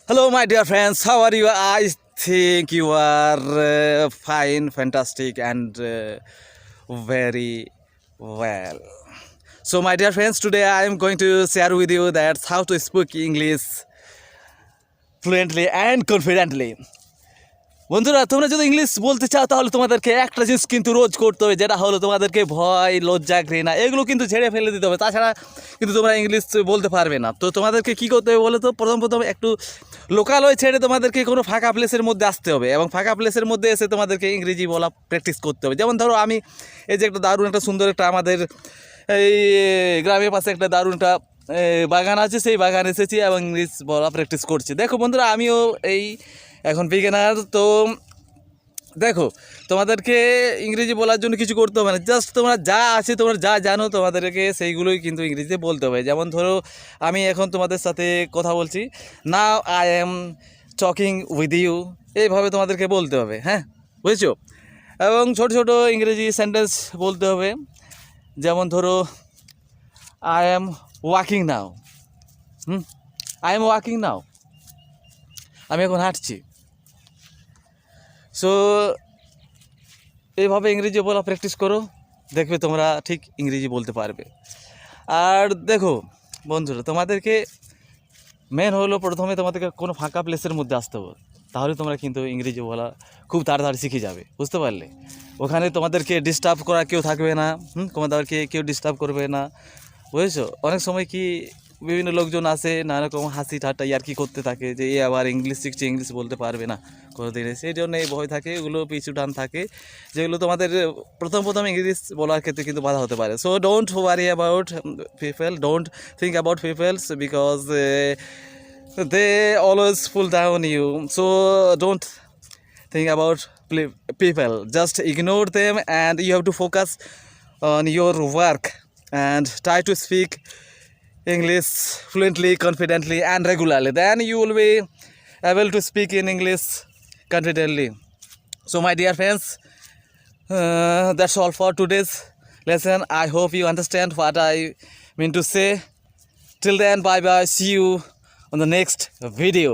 Hello, my dear friends. How are you? I think you are fine, fantastic, and very well. So, my dear friends, today I am going to share with you that how to speak English fluently and confidently. বন্ধুরা, তোমরা যদি English বলতে চাও তাহলে তোমাদেরকে একটা জিনিস কিন্তু রোজ করতে হবে, যেটা হলো তোমাদেরকে ভয়, লজ্জা, ঘৃণা এগুলো কিন্তু ঝেড়ে ফেলে দিতে হবে। তাছাড়া কিন্তু তোমরা ইংলিশ বলতে পারবে না। তো তোমাদেরকে কী করতে হবে বলো তো? প্রথম একটু লোকালয় ছেড়ে তোমাদেরকে কোনো ফাঁকা প্লেসের মধ্যে আসতে হবে, এবং ফাঁকা প্লেসের মধ্যে এসে তোমাদেরকে ইংরেজি বলা প্র্যাকটিস করতে হবে। যেমন ধরো আমি এই যে একটা দারুণ একটা সুন্দর একটা আমাদের এই গ্রামের পাশে একটা দারুণ একটা বাগান আছে, সেই বাগান এসেছি এবং ইংলিশ বলা প্র্যাকটিস করছি। দেখো বন্ধুরা, আমিও এই এখন বিগিনার। তো দেখো, তোমাদেরকে ইংরেজি বলার জন্য কিছু করতে হবে না, জাস্ট তোমরা যা আছে, তোমরা যা জানো তোমাদেরকে সেইগুলোই কিন্তু ইংরেজিতে বলতে হবে। যেমন ধরো আমি এখন তোমাদের সাথে কথা বলছি, now I am talking with you, এইভাবে তোমাদেরকে বলতে হবে। হ্যাঁ, বুঝেছো? এবং ছোট ছোট ইংরেজি সেন্টেন্স বলতে হবে। যেমন ধরো I am walking now. I am walking now, আমি এখন হাঁটছি। সো এইভাবে ইংরেজি বলা প্র্যাকটিস করো, দেখবে তোমরা ঠিক ইংরেজি বলতে পারবে। আর দেখো বন্ধুরা, তোমাদেরকে মেন হলো প্রথমে তোমাদেরকে কোনো ফাঁকা প্লেসের মধ্যে আসতে হবে, তাহলে তোমরা কিন্তু ইংরেজি বলা খুব তাড়াতাড়ি শিখে যাবে, বুঝতে পারলে? ওখানে তোমাদেরকে ডিস্টার্ব করা কেউ থাকবে না, তোমাদেরকে কেউ ডিস্টার্ব করবে না, বুঝেছো? অনেক সময় কি বিভিন্ন লোকজন আসে, নানা রকম হাসি ঠাট্টা ইয়ার্কি করতে থাকে যে এ আবার ইংলিশ শিখছে, ইংলিশ বলতে পারবে না কোনোদিনে, সেই জন্য এই ভয় থাকে, এগুলো পিছু টান থাকে, যেগুলো তোমাদের প্রথম ইংলিশ বলার ক্ষেত্রে কিন্তু বাধা হতে পারে। So don't worry about people, don't think about peoples, because they always pull down you. So don't think about people, just ignore them, and you have to focus on your work and try to speak English fluently, confidently, and regularly. Then you will be able to speak in English confidently. So my dear friends, that's all for today's lesson. I hope you understand what I mean to say. Till then, bye bye, see you on the next video.